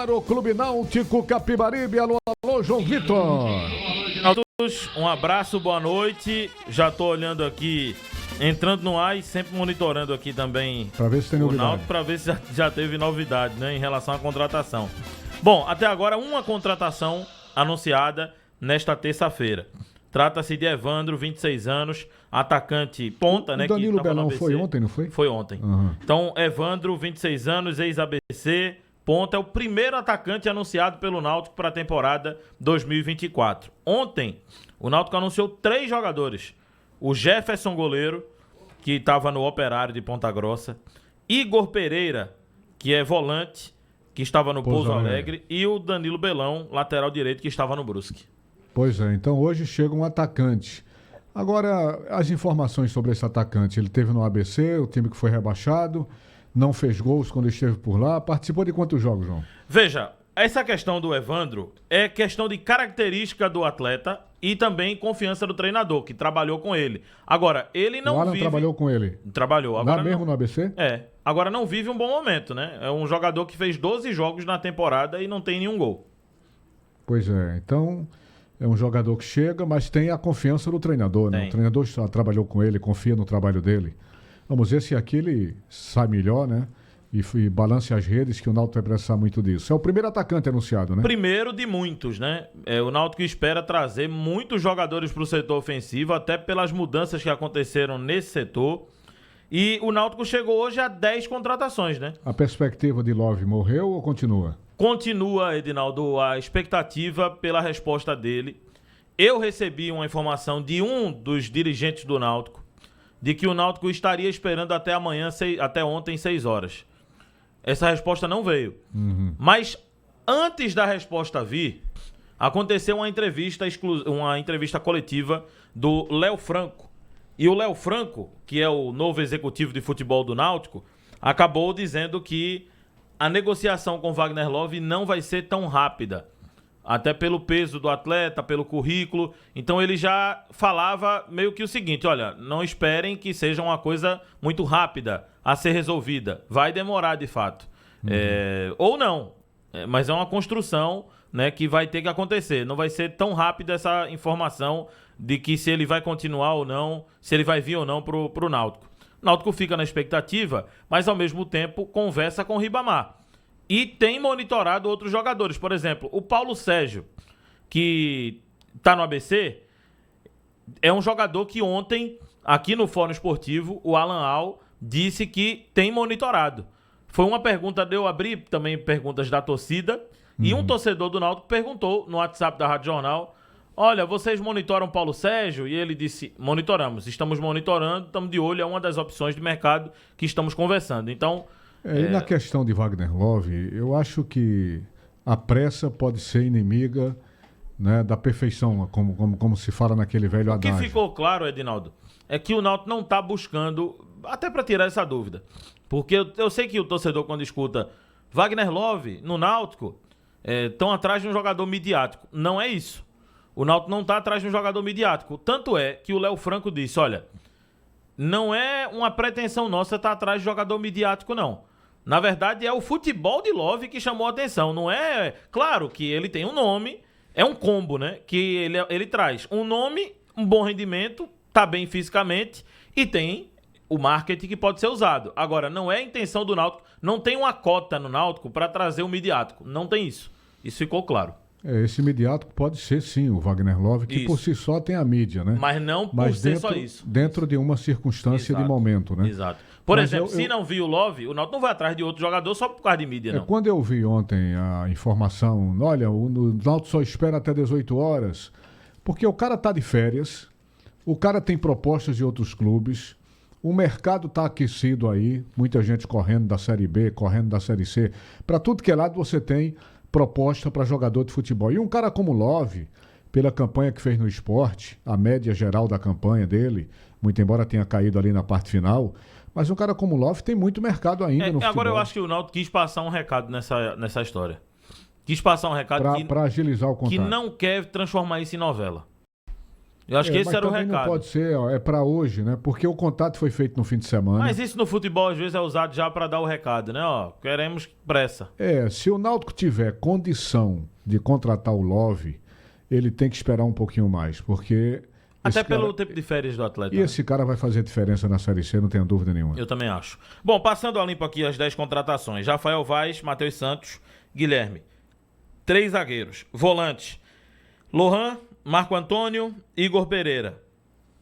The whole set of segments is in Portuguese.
O Clube Náutico Capibaribe, alô, alô, João Vitor. Um abraço, boa noite. Já tô olhando aqui, entrando no ar e sempre monitorando aqui também para ver se tem novidade. O Náutico, para ver se já teve novidade, né, em relação à contratação. Bom, até agora uma contratação anunciada nesta terça-feira. Trata-se de Evandro, 26 anos, atacante ponta, né? O Danilo Belão foi ontem, não foi? Foi ontem. Uhum. Então, Evandro, 26 anos, ex-ABC, ponta, é o primeiro atacante anunciado pelo Náutico para a temporada 2024. Ontem, o Náutico anunciou 3 jogadores. O Jefferson, goleiro, que estava no Operário de Ponta Grossa. Igor Pereira, que é volante, que estava no Pouso Alegre. E o Danilo Belão, lateral direito, que estava no Brusque. Pois é, então hoje chega um atacante. Agora, as informações sobre esse atacante, ele teve no ABC, o time que foi rebaixado, não fez gols quando esteve por lá. Participou de quantos jogos, João? Veja, essa questão do Evandro é questão de característica do atleta e também confiança do treinador, que trabalhou com ele. Agora, ele não vive... trabalhou com ele? Trabalhou. Agora lá mesmo no ABC? É. Agora não vive um bom momento, né? É um jogador que fez 12 jogos na temporada e não tem nenhum gol. Pois é, então... É um jogador que chega, mas tem a confiança do treinador, né? O treinador já trabalhou com ele, confia no trabalho dele. Vamos ver se aqui ele sai melhor, né? E balance as redes, que o Náutico vai precisar muito disso. É o primeiro atacante anunciado, né? Primeiro de muitos, né? O Náutico espera trazer muitos jogadores para o setor ofensivo, até pelas mudanças que aconteceram nesse setor. E o Náutico chegou hoje a 10 contratações, né? A perspectiva de Love morreu ou continua? Continua, Edinaldo, a expectativa pela resposta dele. Eu recebi uma informação de um dos dirigentes do Náutico, de que o Náutico estaria esperando até amanhã, até ontem, 6 horas. Essa resposta não veio. Uhum. Mas antes da resposta vir, aconteceu uma entrevista coletiva do Léo Franco. E o Léo Franco, que é o novo executivo de futebol do Náutico, acabou dizendo que a negociação com Wagner Love não vai ser tão rápida. Até pelo peso do atleta, pelo currículo. Então ele já falava meio que o seguinte: olha, não esperem que seja uma coisa muito rápida a ser resolvida. Vai demorar de fato. Uhum. Ou não. Mas é uma construção, né, que vai ter que acontecer. Não vai ser tão rápida essa informação de que se ele vai continuar ou não, se ele vai vir ou não pro Náutico. O Náutico fica na expectativa, mas ao mesmo tempo conversa com o Ribamar. E tem monitorado outros jogadores. Por exemplo, o Paulo Sérgio, que está no ABC, é um jogador que ontem, aqui no Fórum Esportivo, o Alan Al disse que tem monitorado. Foi uma pergunta, eu abri também perguntas da torcida, e um torcedor do Náutico perguntou no WhatsApp da Rádio Jornal: olha, vocês monitoram Paulo Sérgio? E ele disse: monitoramos, estamos monitorando, estamos de olho, é uma das opções de mercado que estamos conversando. Então... E na questão de Wagner Love, eu acho que a pressa pode ser inimiga, né, da perfeição, como se fala naquele velho adágio. O que ficou claro, Edinaldo, é que o Náutico não está buscando, até para tirar essa dúvida, porque eu sei que o torcedor, quando escuta Wagner Love no Náutico, estão atrás de um jogador midiático. Não é isso. O Náutico não está atrás de um jogador midiático. Tanto é que o Léo Franco disse: olha, não é uma pretensão nossa estar atrás de jogador midiático, não. Na verdade, é o futebol de Love que chamou a atenção. Não é... Claro que ele tem um nome, é um combo, né? Que ele traz um nome, um bom rendimento, tá bem fisicamente e tem o marketing que pode ser usado. Agora, não é a intenção do Náutico, não tem uma cota no Náutico para trazer um midiático. Não tem isso. Isso ficou claro. Esse midiático pode ser, sim, o Wagner Love, que por si só tem a mídia, né? Mas não por ser só isso. Dentro de uma circunstância de momento, né? Exato. Por exemplo, se não viu o Love, o Náutico não vai atrás de outro jogador só por causa de mídia, não. Quando eu vi ontem a informação, olha, o Náutico só espera até 18 horas, porque o cara tá de férias, o cara tem propostas de outros clubes, o mercado tá aquecido aí, muita gente correndo da Série B, correndo da Série C. Para tudo que é lado você tem proposta para jogador de futebol. E um cara como Love, pela campanha que fez no Sport, a média geral da campanha dele, muito embora tenha caído ali na parte final, mas um cara como Love tem muito mercado ainda no futebol. Agora eu acho que o Náutico quis passar um recado nessa história. Quis passar um recado para agilizar o contrato. Que não quer transformar isso em novela. Eu acho que esse mas era o também recado. não pode ser, ó, é para hoje, né? Porque o contato foi feito no fim de semana. Mas isso no futebol às vezes é usado já para dar o recado, né? Ó, queremos pressa. Se o Náutico tiver condição de contratar o Love, ele tem que esperar um pouquinho mais, porque Até pelo tempo de férias do atleta. E esse cara vai fazer diferença na Série C, não tenho dúvida nenhuma. Eu também acho. Bom, passando a limpo aqui as 10 contratações. Rafael Vaz, Matheus Santos, Guilherme. 3 zagueiros. Volantes. Lohan, Marco Antônio, Igor Pereira.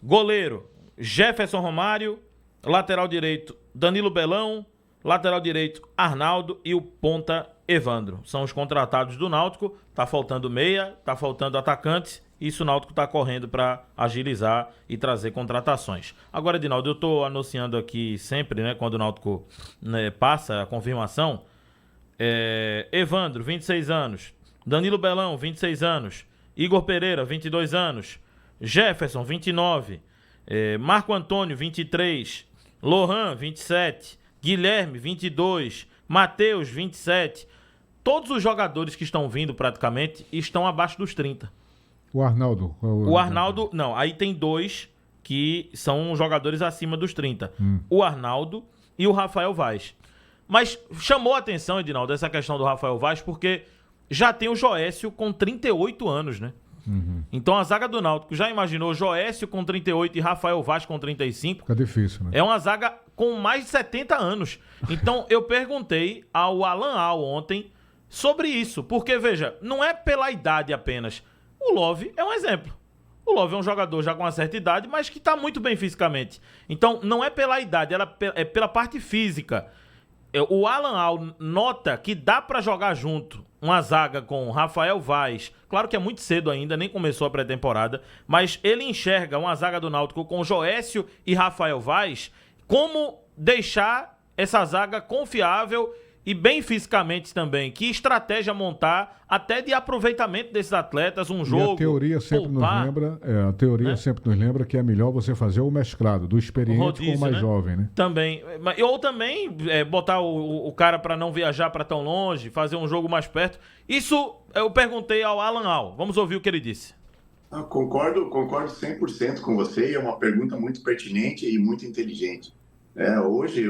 Goleiro, Jefferson Romário. Lateral direito, Danilo Belão. Lateral direito, Arnaldo. E o ponta, Evandro. São os contratados do Náutico. Tá faltando meia, tá faltando atacante. Isso o Náutico está correndo para agilizar e trazer contratações. Agora, Edinaldo, eu estou anunciando aqui sempre, né, quando o Náutico, né, passa a confirmação. Evandro, 26 anos. Danilo Belão, 26 anos. Igor Pereira, 22 anos. Jefferson, 29. Marco Antônio, 23. Lohan, 27. Guilherme, 22. Matheus, 27. Todos os jogadores que estão vindo praticamente estão abaixo dos 30. O Arnaldo. O Arnaldo, não, aí tem 2 que são jogadores acima dos 30. O Arnaldo e o Rafael Vaz. Mas chamou a atenção, Edinaldo, essa questão do Rafael Vaz, porque já tem o Joécio com 38 anos, né? Então a zaga do Náutico já imaginou Joécio com 38 e Rafael Vaz com 35? Fica difícil, né? É uma zaga com mais de 70 anos. Então eu perguntei ao Alan Al ontem sobre isso, porque veja, não é pela idade apenas. O Love é um exemplo. O Love é um jogador já com uma certa idade, mas que está muito bem fisicamente. Então, não é pela idade, é pela parte física. O Alan Al nota que dá para jogar junto uma zaga com Rafael Vaz. Claro que é muito cedo ainda, nem começou a pré-temporada, mas ele enxerga uma zaga do Náutico com Joécio e Rafael Vaz como deixar essa zaga confiável e bem fisicamente também. Que estratégia montar até de aproveitamento desses atletas, um jogo. E a teoria sempre poupar, sempre nos lembra que é melhor você fazer o mesclado, do experiente rodízio, com o mais jovem, né? Também. Ou também botar o cara para não viajar para tão longe, fazer um jogo mais perto. Isso eu perguntei ao Alan Al. Vamos ouvir o que ele disse. Concordo 100% com você, e é uma pergunta muito pertinente e muito inteligente. Hoje,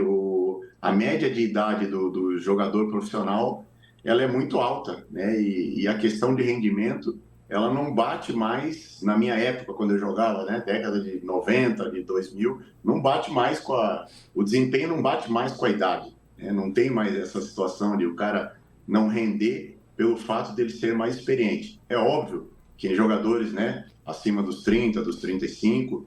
a média de idade do jogador profissional ela é muito alta, né? E a questão de rendimento, ela não bate mais, na minha época, quando eu jogava, né? Década de 90, de 2000, não bate mais o desempenho não bate mais com a idade, né? Não tem mais essa situação de o cara não render pelo fato dele ser mais experiente. É óbvio que jogadores, né, acima dos 30, dos 35,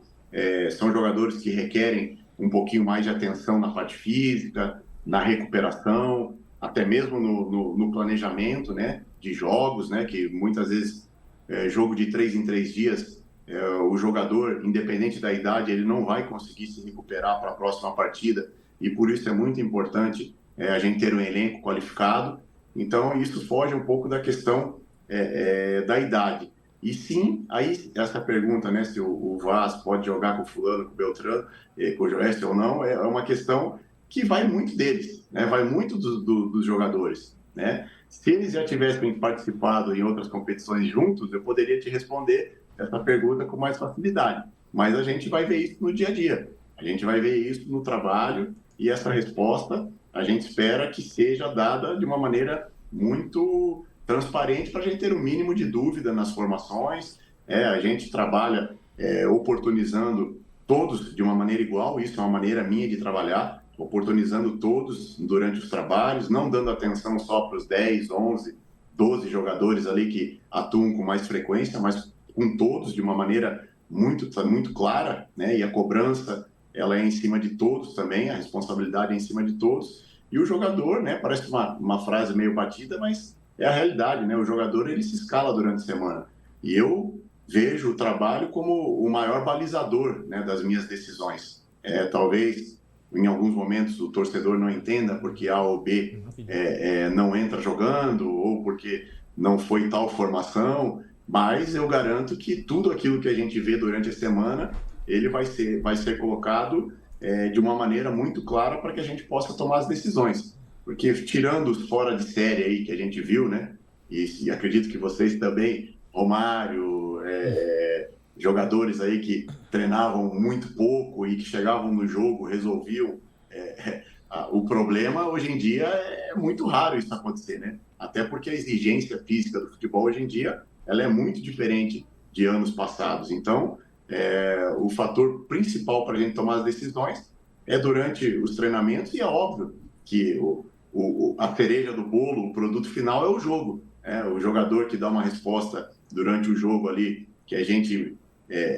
são jogadores que requerem um pouquinho mais de atenção na parte física, na recuperação, até mesmo no planejamento, né, de jogos, né, que muitas vezes jogo de 3 em 3 dias, o jogador, independente da idade, ele não vai conseguir se recuperar para a próxima partida, e por isso é muito importante a gente ter um elenco qualificado. Então isso foge um pouco da questão da idade. E sim, aí essa pergunta, né, se o Vaz pode jogar com o fulano, com o Beltrano, com o Joécio ou não, é uma questão que vai muito deles, né, vai muito dos jogadores, né. Se eles já tivessem participado em outras competições juntos, eu poderia te responder essa pergunta com mais facilidade. Mas a gente vai ver isso no dia a dia, a gente vai ver isso no trabalho, e essa resposta a gente espera que seja dada de uma maneira muito transparente para a gente ter o mínimo de dúvida nas formações. A gente trabalha oportunizando todos de uma maneira igual, isso é uma maneira minha de trabalhar, oportunizando todos durante os trabalhos, não dando atenção só para os 10, 11, 12 jogadores ali que atuam com mais frequência, mas com todos de uma maneira muito, muito clara, né? E a cobrança ela é em cima de todos também, a responsabilidade é em cima de todos. E o jogador, né, parece uma frase meio batida, mas é a realidade, né? O jogador, ele se escala durante a semana. E eu vejo o trabalho como o maior balizador, né, das minhas decisões. Talvez, em alguns momentos, o torcedor não entenda porque A ou B não entra jogando, ou porque não foi tal formação, mas eu garanto que tudo aquilo que a gente vê durante a semana, ele vai ser colocado de uma maneira muito clara para que a gente possa tomar as decisões. Porque tirando os fora de série aí que a gente viu, né? E acredito que vocês também, Romário, jogadores aí que treinavam muito pouco e que chegavam no jogo, resolviam o problema. Hoje em dia é muito raro isso acontecer, né? Até porque a exigência física do futebol hoje em dia ela é muito diferente de anos passados. Então, o fator principal para a gente tomar as decisões é durante os treinamentos, e é óbvio que a cereja do bolo, o produto final é o jogo. O jogador que dá uma resposta durante o jogo ali, que a gente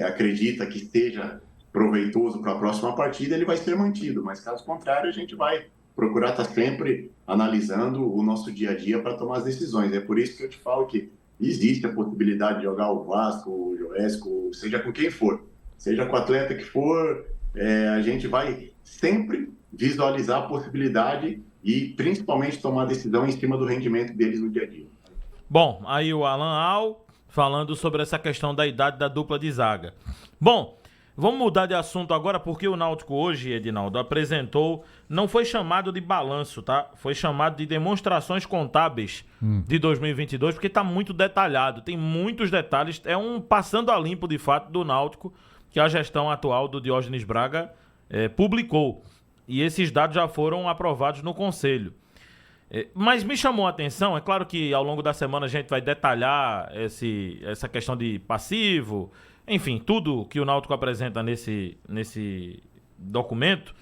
acredita que esteja proveitoso para a próxima partida, ele vai ser mantido, mas caso contrário, a gente vai procurar estar sempre analisando o nosso dia a dia para tomar as decisões. É por isso que eu te falo que existe a possibilidade de jogar o Vasco, o Joesco, seja com quem for, seja com o atleta que for, a gente vai sempre visualizar a possibilidade e principalmente tomar decisão em cima do rendimento deles no dia a dia. Bom, aí o Alan Al falando sobre essa questão da idade da dupla de zaga. Bom, vamos mudar de assunto agora, porque o Náutico hoje, Edinaldo, apresentou, não foi chamado de balanço, tá? Foi chamado de demonstrações contábeis de 2022, porque tá muito detalhado, tem muitos detalhes, é um passando a limpo, de fato, do Náutico, que a gestão atual do Diógenes Braga publicou. E esses dados já foram aprovados no Conselho. Mas me chamou a atenção, é claro que ao longo da semana a gente vai detalhar essa questão de passivo, enfim, tudo que o Náutico apresenta nesse documento,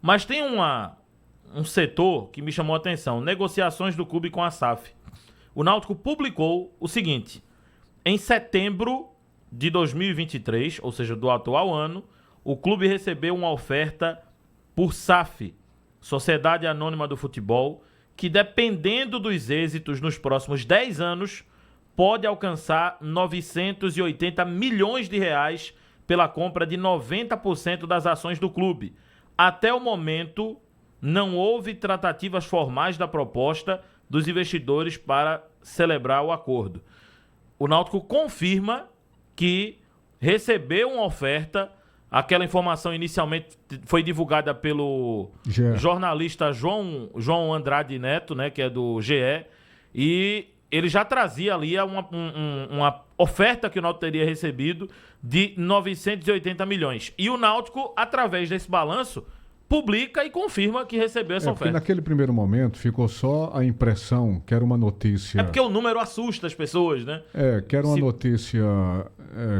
mas tem um setor que me chamou a atenção, negociações do clube com a SAF. O Náutico publicou o seguinte: em setembro de 2023, ou seja, do atual ano, o clube recebeu uma oferta por SAF, Sociedade Anônima do Futebol, que dependendo dos êxitos nos próximos 10 anos, pode alcançar 980 milhões de reais pela compra de 90% das ações do clube. Até o momento, não houve tratativas formais da proposta dos investidores para celebrar o acordo. O Náutico confirma que recebeu uma oferta. Aquela informação inicialmente foi divulgada pelo jornalista João Andrade Neto, né, que é do GE, e ele já trazia ali uma oferta que o Náutico teria recebido de 980 milhões. E o Náutico, através desse balanço, publica e confirma que recebeu essa oferta. Porque naquele primeiro momento ficou só a impressão que era uma notícia... É porque o número assusta as pessoas, né? Que era uma notícia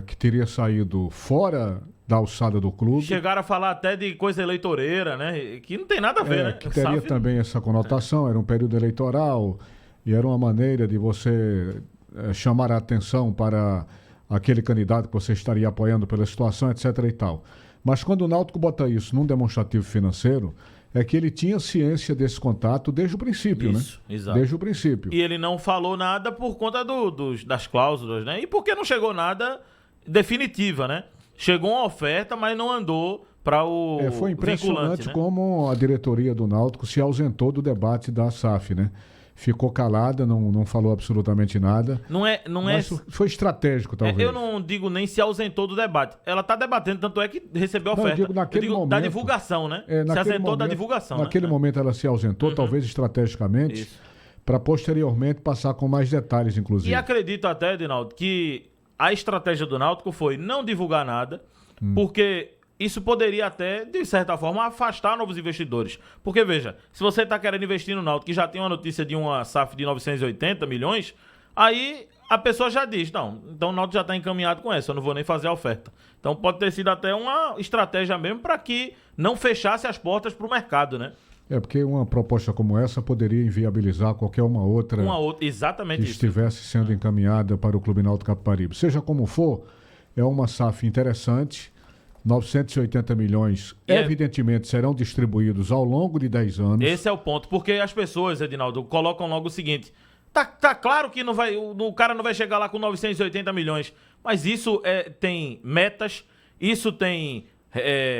que teria saído fora da alçada do clube. Chegaram a falar até de coisa eleitoreira, né? Que não tem nada a ver, né? Que teria também essa conotação, era um período eleitoral e era uma maneira de você chamar a atenção para aquele candidato que você estaria apoiando pela situação, etc. e tal. Mas quando o Náutico bota isso num demonstrativo financeiro, é que ele tinha ciência desse contato desde o princípio, isso, né? Exato. Desde o princípio. E ele não falou nada por conta das cláusulas, né? E porque não chegou nada definitiva, né? Chegou uma oferta, mas não andou para o foi impressionante, né? Como a diretoria do Náutico se ausentou do debate da SAF, né? Ficou calada, não falou absolutamente nada. Mas foi estratégico, talvez. Eu não digo nem se ausentou do debate. Ela está debatendo, tanto é que recebeu a oferta. Eu digo da divulgação, né? Se ausentou da divulgação. Naquele momento ela se ausentou, talvez estrategicamente, para posteriormente passar com mais detalhes, inclusive. E acredito até, Edinaldo, que a estratégia do Náutico foi não divulgar nada, porque isso poderia até, de certa forma, afastar novos investidores. Porque, veja, se você está querendo investir no Náutico, que já tem uma notícia de uma SAF de 980 milhões, aí a pessoa já diz, não, então o Náutico já está encaminhado com essa, eu não vou nem fazer a oferta. Então pode ter sido até uma estratégia mesmo para que não fechasse as portas para o mercado, né? Porque uma proposta como essa poderia inviabilizar qualquer uma outra exatamente que estivesse sendo encaminhada para o Clube Náutico Capibaribe. Seja como for, é uma SAF interessante. 980 milhões, evidentemente, serão distribuídos ao longo de 10 anos. Esse é o ponto, porque as pessoas, Edinaldo, colocam logo o seguinte: tá claro que o cara não vai chegar lá com 980 milhões, mas isso tem metas, isso tem...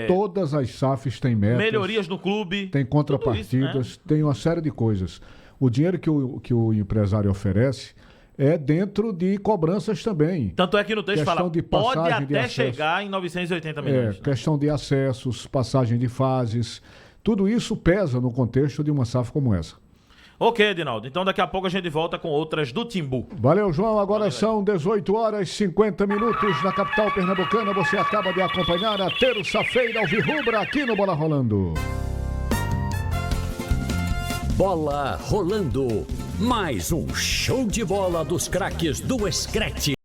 Todas as SAFs têm metas. Melhorias no clube. Tem contrapartidas, isso, né? Tem uma série de coisas. O dinheiro que o empresário oferece é dentro de cobranças também. Tanto é que no texto fala, pode até chegar em 980 milhões. Né? Questão de acessos, passagem de fases, tudo isso pesa no contexto de uma SAF como essa. Ok, Edinaldo. Então daqui a pouco a gente volta com outras do Timbu. Valeu, João. Agora são 18 horas e 50 minutos na capital pernambucana. Você acaba de acompanhar a terça-feira alvirrubra aqui no Bola Rolando. Bola Rolando. Mais um show de bola dos craques do Screte.